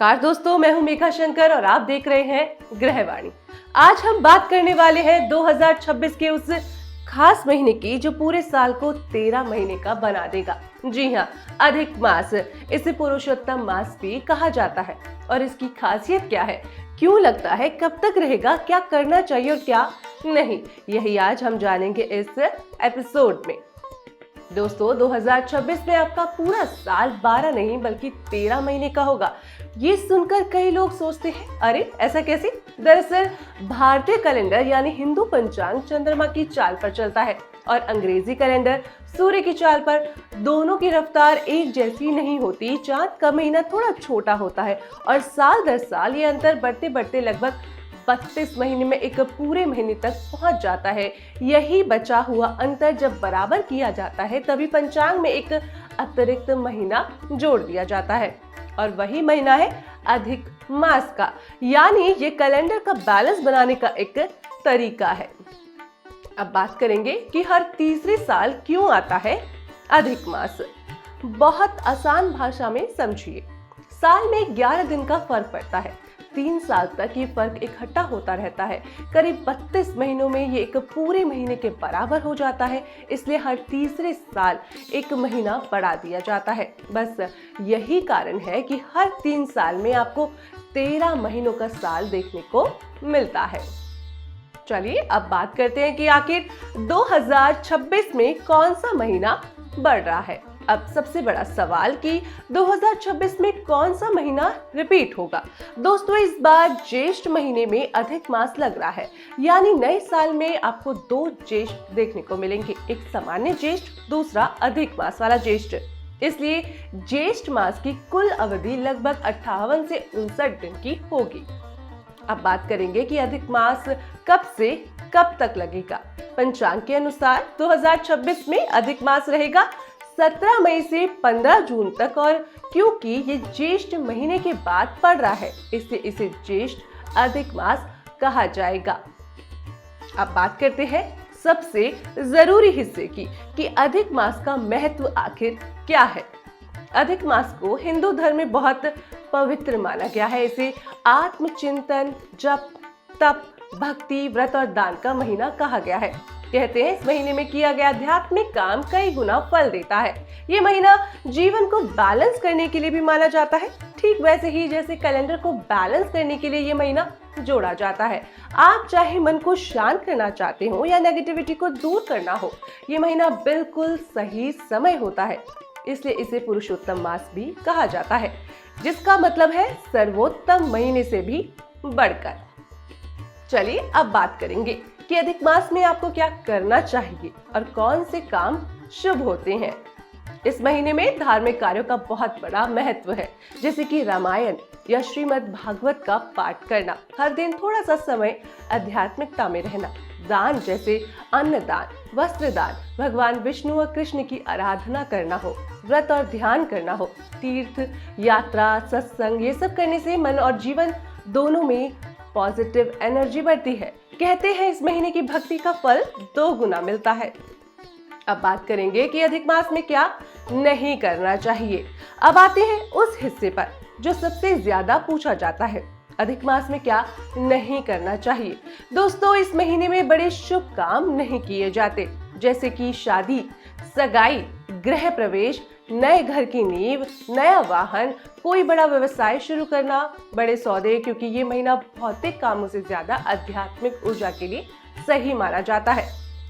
नमस्कार दोस्तों, मैं हूं मेघा शंकर और आप देख रहे हैं ग्रहवाणी। आज हम बात करने वाले हैं 2026 के उस खास महीने की जो पूरे साल को 13 महीने का बना देगा। जी हाँ, अधिक मास। इसे पुरुषोत्तम मास भी कहा जाता है। और इसकी खासियत क्या है, क्यों लगता है, कब तक रहेगा, क्या करना चाहिए और क्या नहीं, यही आज हम जानेंगे इस एपिसोड में। दोस्तों, 2026 में आपका पूरा साल 12 नहीं बल्कि 13 महीने का होगा। ये सुनकर कई लोग सोचते हैं, अरे ऐसा कैसे? दरअसल भारतीय कैलेंडर यानी हिंदू पंचांग चंद्रमा की चाल पर चलता है और अंग्रेजी कैलेंडर सूर्य की चाल पर। दोनों की रफ्तार एक जैसी नहीं होती। चांद का महीना थोड़ा छोटा होता है और साल दर साल ये अंतर बढ़ते बढ़ते लगभग 32 महीने में एक पूरे महीने तक पहुंच जाता है। यही बचा हुआ अंतर जब बराबर किया जाता है तभी पंचांग में एक अतिरिक्त महीना जोड़ दिया जाता है और वही महीना है अधिक मास का। यानी ये कैलेंडर का बैलेंस बनाने का एक तरीका है। अब बात करेंगे कि हर तीसरे साल क्यों आता है अधिक मास। बहुत आसान भाषा में समझिए, साल में 11 दिन का फर्क पड़ता है। 3 साल तक ये फर्क इकट्ठा होता रहता है। करीब 32 महीनों में ये एक पूरे महीने के बराबर हो जाता है। इसलिए हर तीसरे साल एक महीना बढ़ा दिया जाता है। बस यही कारण है कि हर 3 साल में आपको 13 महीनों का साल देखने को मिलता है। चलिए अब बात करते हैं कि आखिर 2026 में कौन सा महीना बढ़ रहा है। अब सबसे बड़ा सवाल कि 2026 में कौन सा महीना रिपीट होगा। दोस्तों, इस बार ज्येष्ठ महीने में अधिक मास लग रहा है। यानी नए साल में आपको 2 ज्येष्ठ देखने को मिलेंगे, एक सामान्य ज्येष्ठ, दूसरा अधिक मास वाला ज्येष्ठ। इसलिए ज्येष्ठ मास की कुल अवधि लगभग 58 से 59 दिन की होगी। अब बात करेंगे कि अधिक मास कब से कब तक लगेगा। पंचांग के अनुसार 2026 में अधिक मास रहेगा 17 मई से 15 जून तक। और क्योंकि ये ज्येष्ठ महीने के बाद पड़ रहा है, इसलिए इसे ज्येष्ठ अधिक मास कहा जाएगा। अब बात करते हैं सबसे जरूरी हिस्से की कि अधिक मास का महत्व आखिर क्या है। अधिक मास को हिंदू धर्म में बहुत पवित्र माना गया है। इसे आत्मचिंतन, जप, तप, भक्ति, व्रत और दान का महीना कहा गया है। कहते हैं इस महीने में किया गया आध्यात्मिक काम कई गुना फल देता है। ये महीना जीवन को बैलेंस करने के लिए भी माना जाता है। ठीक वैसे ही जैसे कैलेंडर को बैलेंस करने के लिए ये महीना जोड़ा जाता है। आप चाहे मन को शांत करना चाहते हो या नेगेटिविटी को दूर करना हो, ये महीना बिल्कुल सही समय होता है। इसलिए इसे पुरुषोत्तम मास भी कहा जाता है, जिसका मतलब है सर्वोत्तम महीने से भी बढ़कर। चलिए अब बात करेंगे कि अधिक मास में आपको क्या करना चाहिए और कौन से काम शुभ होते हैं। इस महीने में धार्मिक कार्यों का बहुत बड़ा महत्व है, जैसे कि रामायण या श्रीमद् भागवत का पाठ करना, हर दिन थोड़ा सा समय आध्यात्मिकता में रहना, दान जैसे अन्नदान, वस्त्र दान, भगवान विष्णु और कृष्ण की आराधना करना हो, व्रत और ध्यान करना हो, तीर्थ यात्रा, सत्संग, ये सब करने से मन और जीवन दोनों में पॉजिटिव एनर्जी बढ़ती है। कहते हैं इस महीने की भक्ति का फल 2 गुना मिलता है। अब बात करेंगे कि अधिक मास में क्या नहीं करना चाहिए। अब आते हैं उस हिस्से पर जो सबसे ज्यादा पूछा जाता है, अधिक मास में क्या नहीं करना चाहिए। दोस्तों, इस महीने में बड़े शुभ काम नहीं किए जाते, जैसे कि शादी, सगाई, गृह प्रवेश, नए घर की नींव, नया वाहन, कोई बड़ा व्यवसाय शुरू करना, बड़े सौदे, क्योंकि ये महीना भौतिक कामों से ज्यादा आध्यात्मिक ऊर्जा के लिए सही माना जाता है।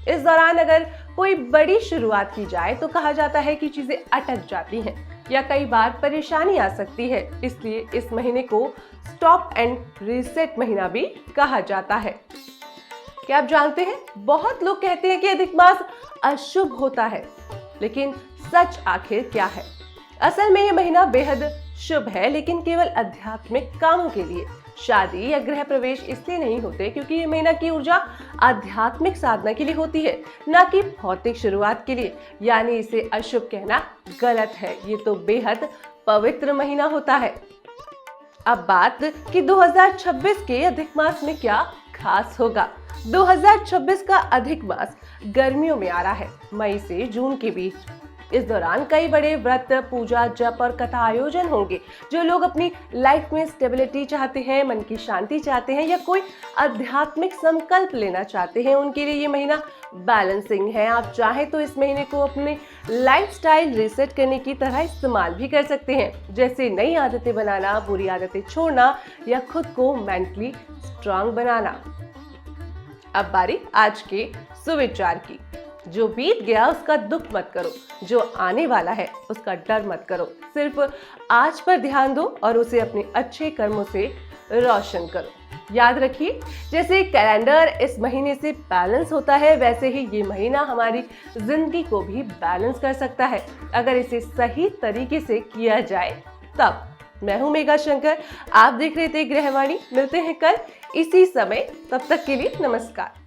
इस दौरान अगर कोई बड़ी शुरुआत की जाए तो कहा जाता है कि चीजें अटक जाती हैं या कई बार परेशानी आ सकती है। इसलिए इस महीने को स्टॉप एंड रीसेट महीना भी कहा जाता है। क्या आप जानते हैं, बहुत लोग कहते हैं कि अधिक मास अशुभ होता है, लेकिन सच आखिर क्या है? असल में यह महीना बेहद शुभ है, लेकिन केवल आध्यात्मिक कामों के लिए। शादी या गृह प्रवेश इसलिए नहीं होते क्योंकि ये महीना की ऊर्जा आध्यात्मिक साधना के लिए होती है, ना कि भौतिक शुरुआत के लिए। यानी इसे अशुभ कहना गलत है। ये तो बेहद पवित्र महीना होता है। अब बात कि 2026 के अधिक मास में क्या खास होगा। 2026 का अधिक मास गर्मियों में आ रहा है, मई से जून के बीच। इस दौरान कई बड़े व्रत, पूजा, जप और कथा आयोजन होंगे। जो लोग अपनी लाइफ में स्टेबिलिटी चाहते हैं, मन की शांति चाहते हैं या कोई आध्यात्मिक संकल्प लेना चाहते हैं, उनके लिए ये महीना बैलेंसिंग है। आप चाहें तो इस महीने को अपने लाइफस्टाइल रीसेट करने की तरह इस्तेमाल भी कर सकते हैं, जैसे नई आदतें बनाना, बुरी आदतें छोड़ना या खुद को मेंटली स्ट्रांग बनाना। अब बारी आज के सुविचार की। जो बीत गया उसका दुख मत करो, जो आने वाला है उसका डर मत करो। सिर्फ आज पर ध्यान दो और उसे अपने अच्छे कर्मों से रोशन करो। याद रखिए, जैसे कैलेंडर इस महीने से बैलेंस होता है, वैसे ही ये महीना हमारी जिंदगी को भी बैलेंस कर सकता है, अगर इसे सही तरीके से किया जाए तब। मैं हूं मेघा शंकर, आप देख रहे थे गृहवाणी। मिलते हैं कल इसी समय, तब तक के लिए नमस्कार।